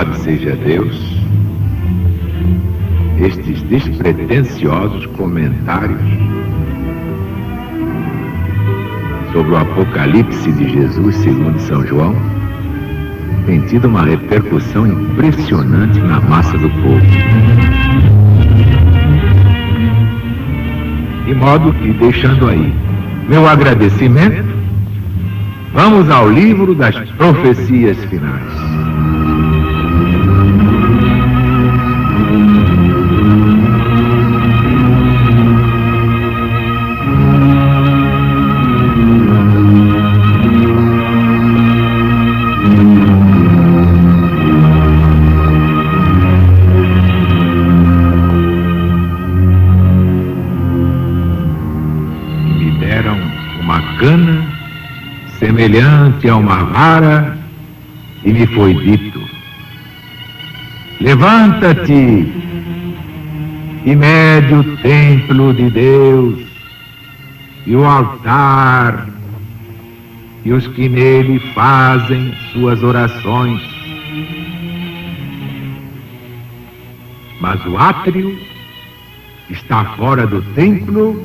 Louvado seja Deus. Estes despretensiosos comentários sobre o Apocalipse de Jesus segundo São João têm tido uma repercussão impressionante na massa do povo. De modo que, deixando aí meu agradecimento, vamos ao livro das profecias finais. Me deram uma cana semelhante a uma vara, e me foi dito: levanta-te e mede o templo de Deus, e o altar, e os que nele fazem suas orações. Mas o átrio está fora do templo,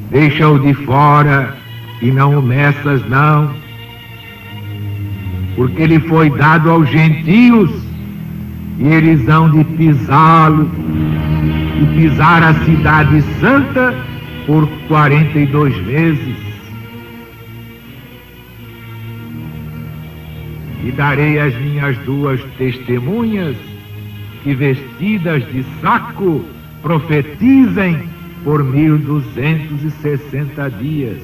deixa-o de fora e não o meças, não, porque ele foi dado aos gentios, e eles hão de pisá-lo e pisar a cidade santa por 42 meses. E darei às minhas duas testemunhas que, vestidas de saco, profetizem por 1260 dias.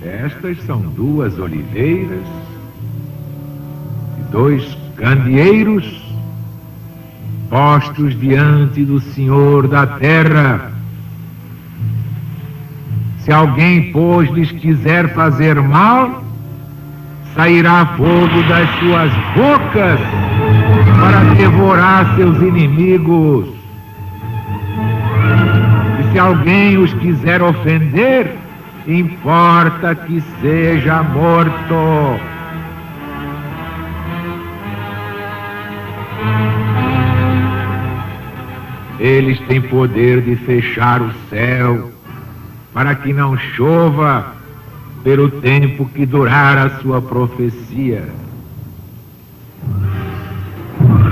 Estas são duas oliveiras e dois candeeiros postos diante do Senhor da terra. Se alguém, pois, lhes quiser fazer mal, sairá fogo das suas bocas para devorar seus inimigos. E se alguém os quiser ofender, importa que seja morto. Eles têm poder de fechar o céu para que não chova pelo tempo que durar a sua profecia.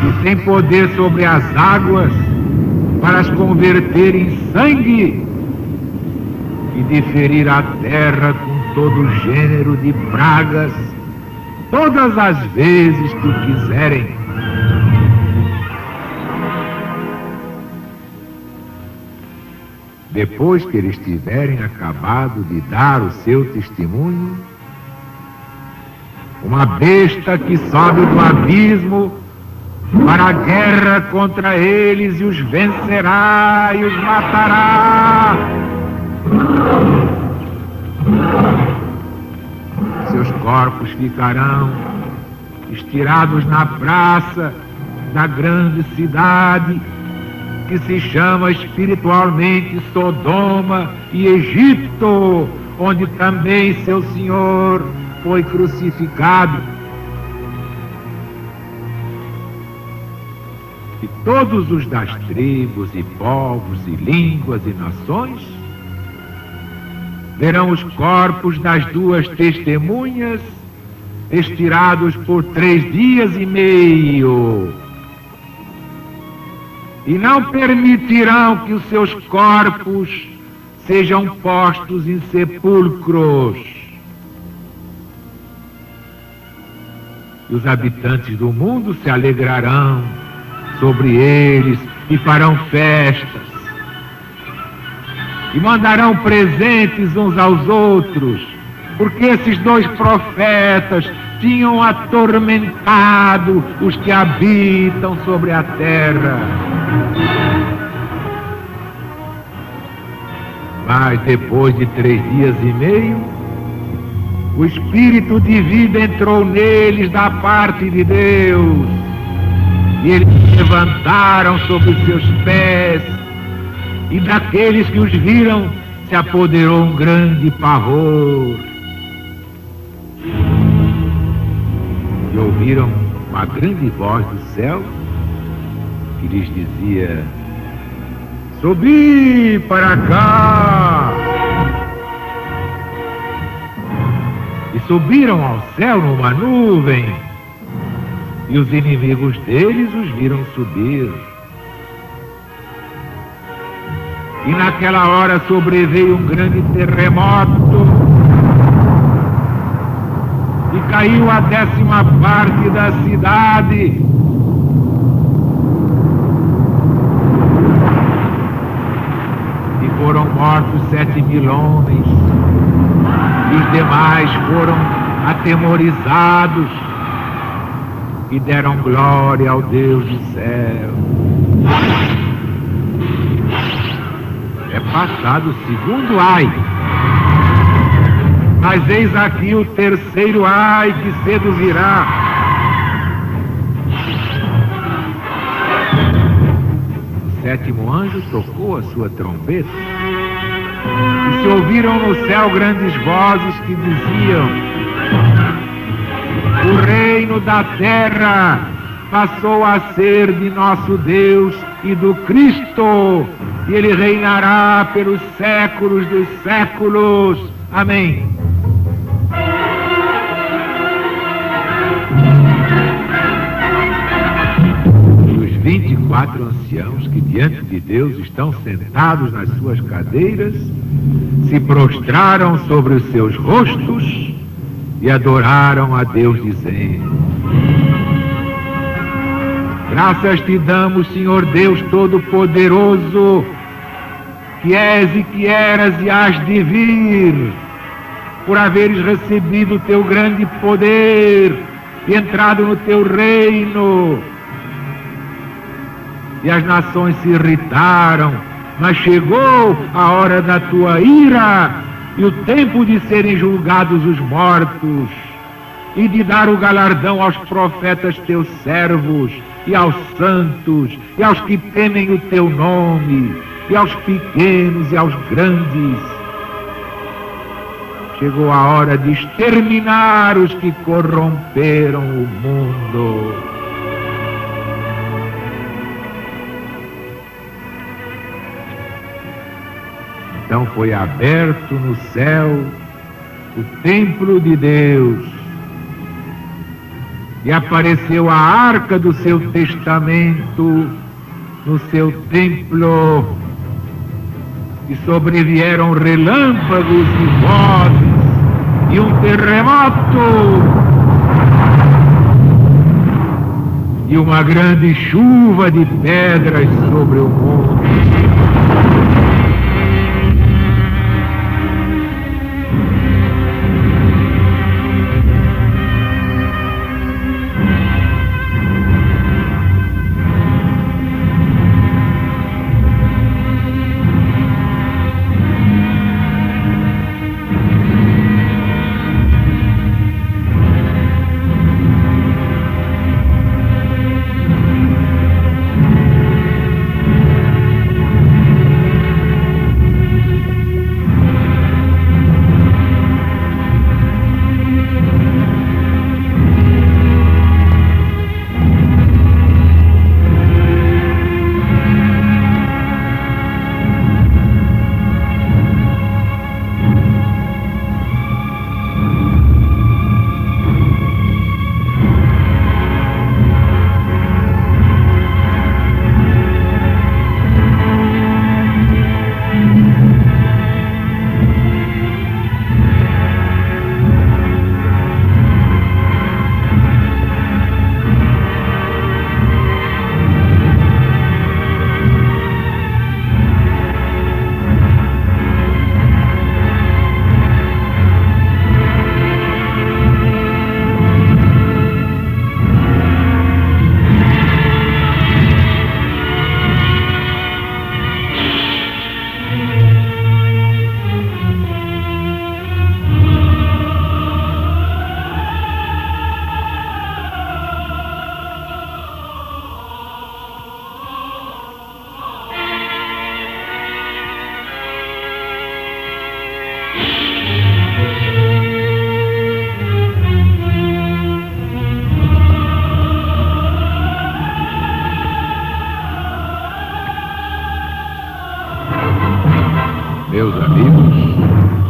E tem poder sobre as águas para as converter em sangue, e de ferir a terra com todo gênero de pragas, todas as vezes que o quiserem. Depois que eles tiverem acabado de dar o seu testemunho, uma besta que sobe do abismo para a guerra contra eles, e os vencerá e os matará. Seus corpos ficarão estirados na praça da grande cidade, que se chama espiritualmente Sodoma e Egito, onde também seu Senhor foi crucificado. E todos os das tribos e povos e línguas e nações verão os corpos das duas testemunhas estirados por 3 dias e meio, e não permitirão que os seus corpos sejam postos em sepulcros. E os habitantes do mundo se alegrarão sobre eles e farão festas, e mandarão presentes uns aos outros, porque esses 2 profetas tinham atormentado os que habitam sobre a terra. Mas depois de 3 dias e meio, o Espírito de vida entrou neles da parte de Deus, e eles se levantaram sobre os seus pés, e daqueles que os viram se apoderou um grande pavor. e ouviram uma grande voz do céu que lhes dizia: subi para cá! E subiram ao céu numa nuvem, e os inimigos deles os viram subir. E naquela hora sobreveio um grande terremoto, e caiu a 10ª parte da cidade. E foram mortos 7.000 homens, e os demais foram atemorizados e deram glória ao Deus do céu. É passado o segundo ai, mas eis aqui o terceiro ai que cedo virá. O 7º anjo tocou a sua trombeta, e se ouviram no céu grandes vozes que diziam: o reino da terra passou a ser de nosso Deus e do Cristo, e ele reinará pelos séculos dos séculos. Amém. Os 24 anciãos que diante de Deus estão sentados nas suas cadeiras se prostraram sobre os seus rostos e adoraram a Deus, dizendo: graças te damos, Senhor Deus Todo-Poderoso, que és e que eras e hás de vir, por haveres recebido o teu grande poder e entrado no teu reino. E as nações se irritaram, mas chegou a hora da tua ira e o tempo de serem julgados os mortos, e de dar o galardão aos profetas teus servos, e aos santos, e aos que temem o teu nome, e aos pequenos e aos grandes. Chegou a hora de exterminar os que corromperam o mundo. Então foi aberto no céu o templo de Deus, e apareceu a arca do seu testamento no seu templo, e sobrevieram relâmpagos e vozes, e um terremoto, e uma grande chuva de pedras sobre o mundo.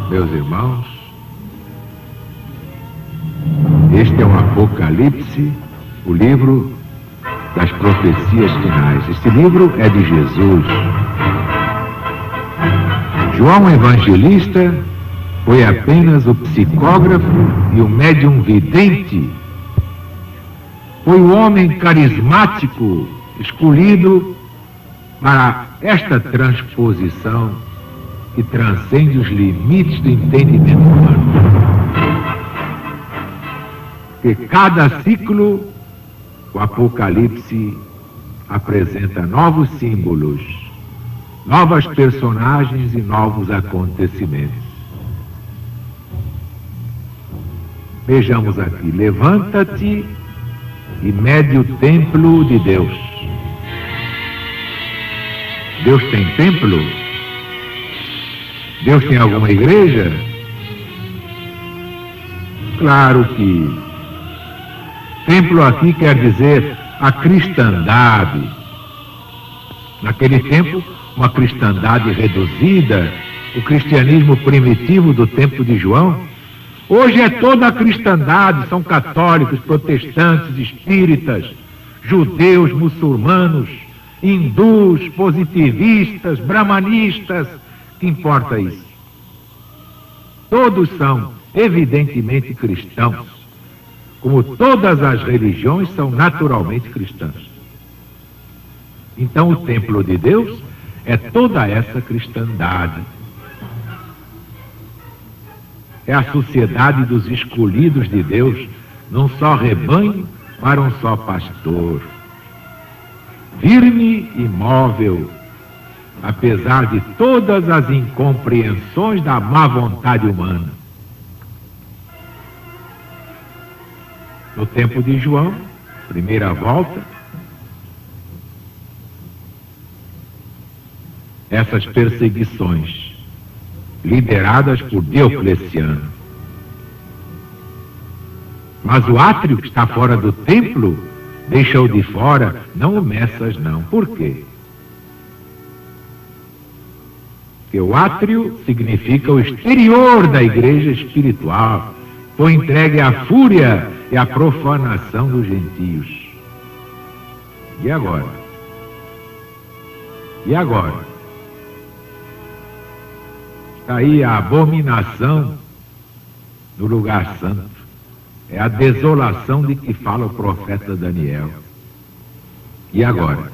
Meus irmãos, este é o Apocalipse, o livro das profecias finais. Este livro é de Jesus. João Evangelista foi apenas o psicógrafo e o médium vidente. Foi o homem carismático escolhido para esta transposição que transcende os limites do entendimento humano. Porque cada ciclo, o Apocalipse apresenta novos símbolos, novas personagens e novos acontecimentos. Vejamos aqui: levanta-te e mede o templo de Deus. Deus tem templo? Deus tem alguma igreja? Claro que templo aqui quer dizer a cristandade. Naquele tempo, uma cristandade reduzida, o cristianismo primitivo do tempo de João. Hoje é toda a cristandade, são católicos, protestantes, espíritas, judeus, muçulmanos, hindus, positivistas, brahmanistas. Que importa isso? Todos são evidentemente cristãos, como todas as religiões são naturalmente cristãs. Então o templo de Deus é toda essa cristandade. É a sociedade dos escolhidos de Deus, num só rebanho para um só pastor. Firme e imóvel, apesar de todas as incompreensões da má vontade humana. No tempo de João, primeira volta, essas perseguições, lideradas por Diocleciano. Mas o átrio que está fora do templo, deixa-o de fora, não o meças não. Por quê? Porque o átrio significa o exterior da igreja espiritual, foi entregue à fúria e à profanação dos gentios. E agora? E agora? Está aí a abominação no lugar santo. É a desolação de que fala o profeta Daniel. E agora?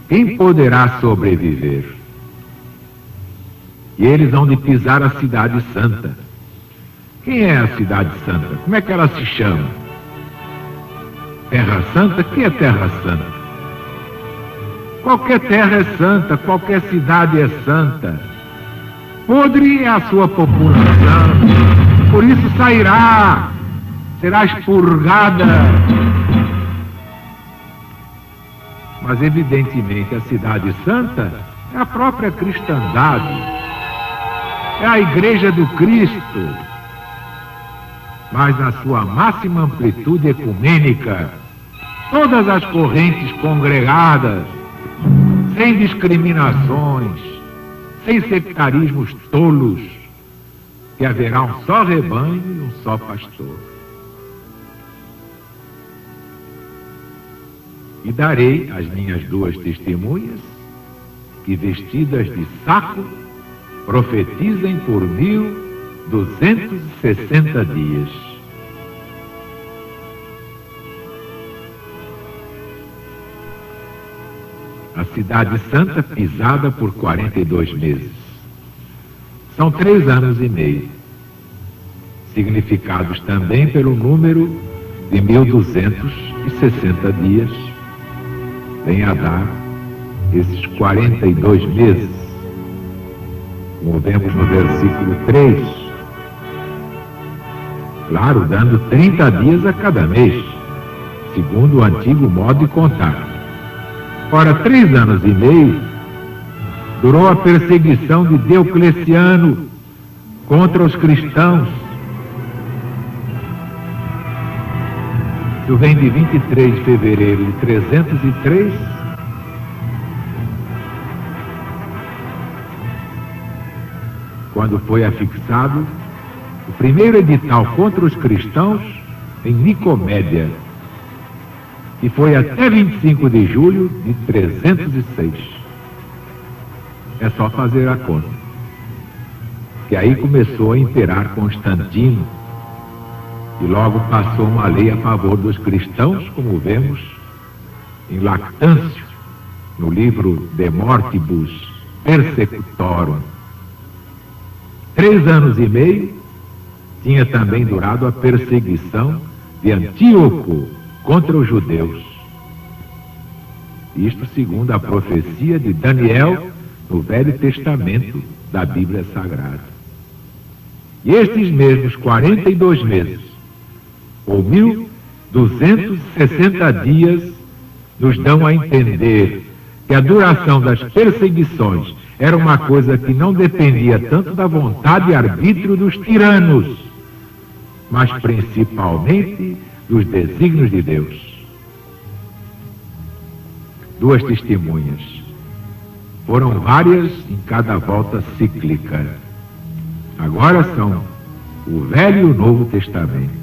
Quem poderá sobreviver? E eles vão de pisar a cidade santa. Quem é a cidade santa? Como é que ela se chama? Terra Santa? O que é Terra Santa? Qualquer terra é santa, qualquer cidade é santa. Podre é a sua população, por isso sairá, será expurgada. Mas evidentemente a cidade santa é a própria cristandade, é a igreja do Cristo, mas na sua máxima amplitude ecumênica, todas as correntes congregadas, sem discriminações, sem sectarismos tolos, que haverá um só rebanho e um só pastor. E darei às minhas duas testemunhas, que vestidas de saco, profetizem por 1260 dias. A cidade santa pisada por 42 meses. São 3 anos e meio, significados também pelo número de 1260 dias, vem a dar esses 42 meses, como vemos no versículo 3, claro, dando 30 dias a cada mês, segundo o antigo modo de contar. Ora, 3 anos e meio durou a perseguição de Diocleciano contra os cristãos. Isso vem de 23 de fevereiro de 303 quando foi afixado o primeiro edital contra os cristãos em Nicomédia, que foi até 25 de julho de 306. É só fazer a conta. Que aí começou a imperar Constantino, e logo passou uma lei a favor dos cristãos, como vemos em Lactâncio, no livro De Mortibus Persecutorum. 3 anos e meio tinha também durado a perseguição de Antíoco contra os judeus. Isto segundo a profecia de Daniel no Velho Testamento da Bíblia Sagrada. E estes mesmos 42 meses, ou 1260 dias, nos dão a entender que a duração das perseguições era uma coisa que não dependia tanto da vontade e arbítrio dos tiranos, mas principalmente dos desígnios de Deus. 2 testemunhas. Foram várias em cada volta cíclica. Agora são o Velho e o Novo Testamento,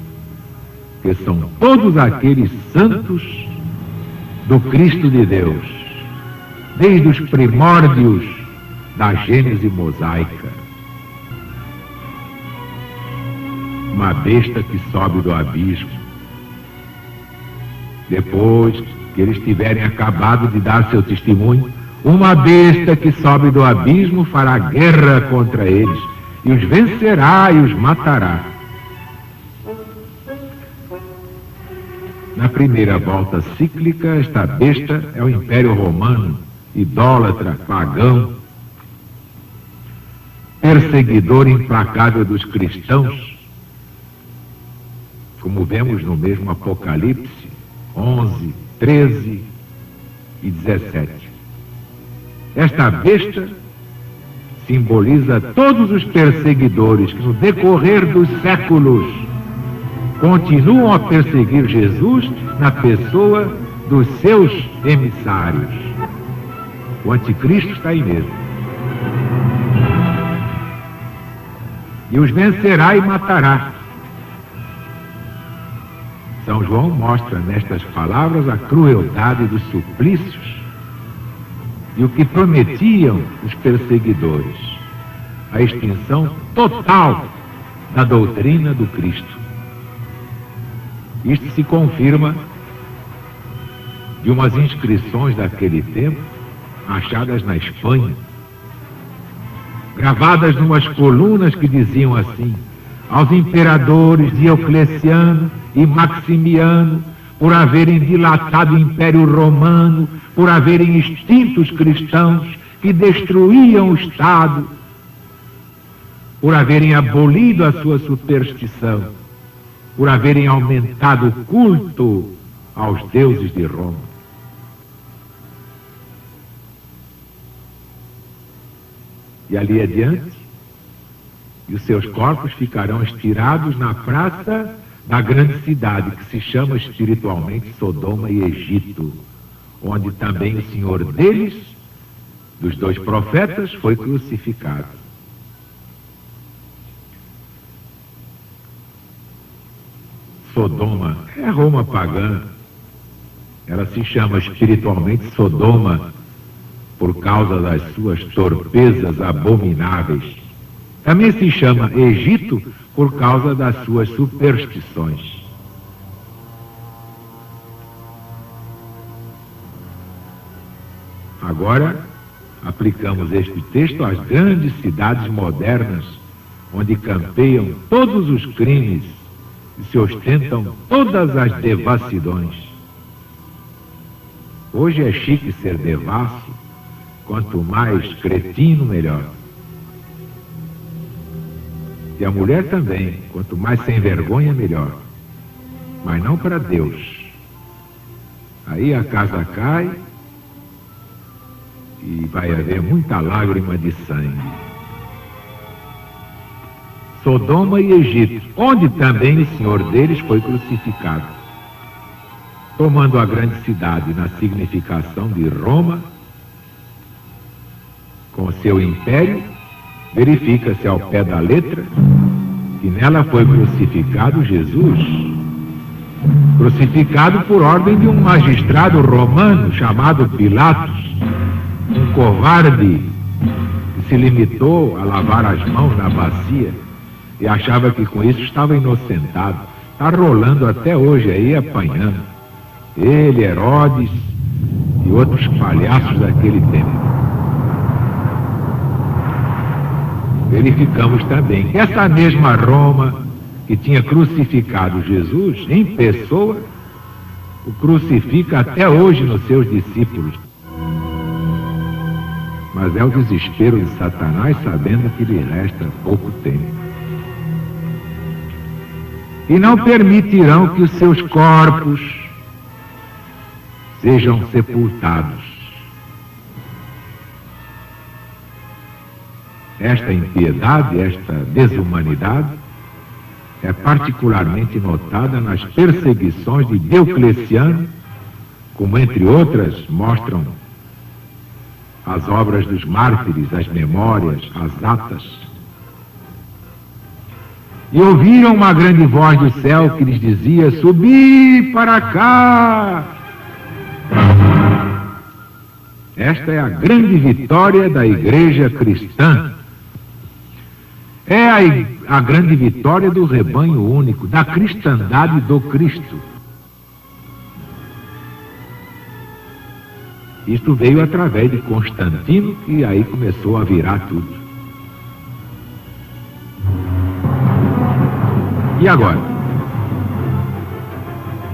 que são todos aqueles santos do Cristo de Deus, desde os primórdios da Gênese mosaica. Uma besta que sobe do abismo. Depois que eles tiverem acabado de dar seu testemunho, uma besta que sobe do abismo fará guerra contra eles, e os vencerá e os matará. Na primeira volta cíclica, esta besta é o Império Romano, idólatra, pagão, perseguidor implacável dos cristãos, como vemos no mesmo Apocalipse 11, 13 e 17. Esta besta simboliza todos os perseguidores que no decorrer dos séculos continuam a perseguir Jesus na pessoa dos seus emissários. O anticristo está aí mesmo. E os vencerá e matará. São João mostra nestas palavras a crueldade dos suplícios e o que prometiam os perseguidores: a extinção total da doutrina do Cristo. Isto se confirma de umas inscrições daquele tempo, achadas na Espanha, gravadas numas colunas que diziam assim: aos imperadores Diocleciano e Maximiano, por haverem dilatado o Império Romano, por haverem extinto os cristãos que destruíam o Estado, por haverem abolido a sua superstição, por haverem aumentado o culto aos deuses de Roma. E ali adiante, e os seus corpos ficarão estirados na praça da grande cidade, que se chama espiritualmente Sodoma e Egito, onde também o Senhor deles, dos 2 profetas, foi crucificado. Sodoma é Roma pagã. Ela se chama espiritualmente Sodoma por causa das suas torpezas abomináveis. Também se chama Egito por causa das suas superstições. Agora, aplicamos este texto às grandes cidades modernas, onde campeiam todos os crimes e se ostentam todas as devassidões. Hoje é chique ser devasso, quanto mais cretino, melhor. E a mulher também, quanto mais sem vergonha, melhor. Mas não para Deus. Aí a casa cai e vai haver muita lágrima de sangue. Sodoma e Egito, onde também o Senhor deles foi crucificado, tomando a grande cidade na significação de Roma, com seu império, verifica-se ao pé da letra que nela foi crucificado Jesus, crucificado por ordem de um magistrado romano chamado Pilatos, um covarde que se limitou a lavar as mãos na bacia e achava que com isso estava inocentado. Está rolando até hoje aí, apanhando. Ele, Herodes e outros palhaços daquele tempo. Verificamos também que essa mesma Roma que tinha crucificado Jesus em pessoa, o crucifica até hoje nos seus discípulos. Mas é o desespero de Satanás, sabendo que lhe resta pouco tempo. E não permitirão que os seus corpos sejam sepultados. Esta impiedade, esta desumanidade, é particularmente notada nas perseguições de Diocleciano, como entre outras mostram as obras dos mártires, as memórias, as atas. E ouviram uma grande voz do céu que lhes dizia: subi para cá. Esta é a grande vitória da igreja cristã. É a grande vitória do rebanho único, da cristandade do Cristo. Isto veio através de Constantino, e aí começou a virar tudo. E agora?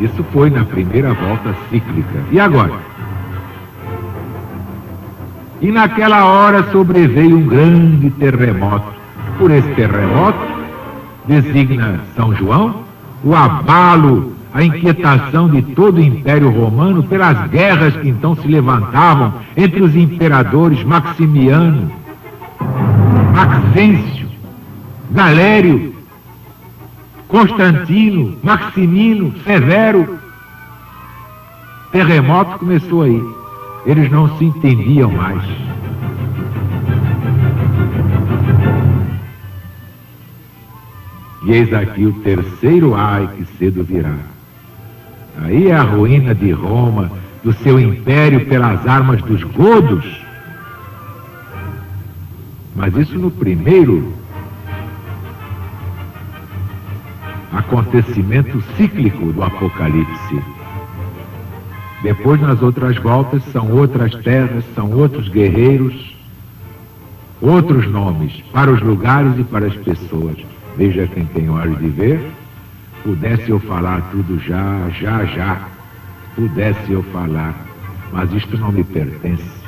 Isso foi na primeira volta cíclica. E agora? E naquela hora sobreveio um grande terremoto. Por esse terremoto, designa São João, o abalo, a inquietação de todo o Império Romano pelas guerras que então se levantavam entre os imperadores Maximiano, Maxêncio, Galério, Constantino, Maximino, Severo. Terremoto começou aí. Eles não se entendiam mais. E eis aqui o terceiro ai que cedo virá. Aí é a ruína de Roma, do seu império pelas armas dos godos. Mas isso no primeiro acontecimento cíclico do Apocalipse. Depois, nas outras voltas, são outras terras, são outros guerreiros, outros nomes para os lugares e para as pessoas. Veja quem tem olhos de ver. Pudesse eu falar tudo já. Pudesse eu falar, mas isto não me pertence.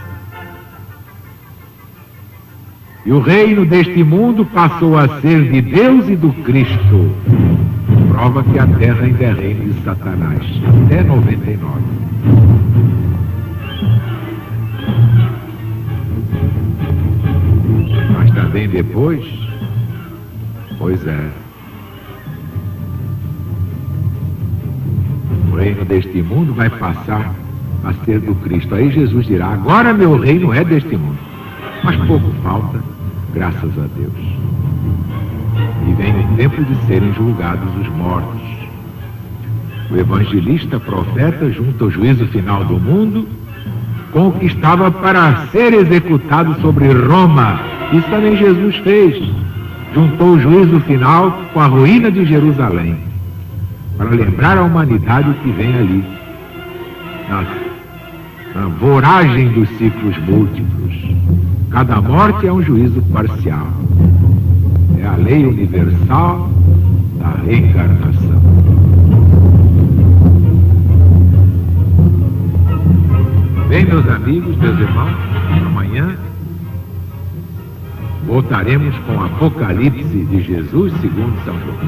E o reino deste mundo passou a ser de Deus e do Cristo. Prova que a terra ainda é reino de Satanás, até 99. Mas também depois, pois é, o reino deste mundo vai passar a ser do Cristo. Aí Jesus dirá: agora meu reino é deste mundo. Mas pouco falta, graças a Deus. E vem o tempo de serem julgados os mortos. O evangelista profeta junta o juízo final do mundo com o que estava para ser executado sobre Roma. Isso também Jesus fez. Juntou o juízo final com a ruína de Jerusalém, para lembrar à humanidade o que vem ali, na voragem dos ciclos múltiplos. Cada morte é um juízo parcial. É a lei universal da reencarnação. Bem, meus amigos, meus irmãos, amanhã voltaremos com o Apocalipse de Jesus segundo São João.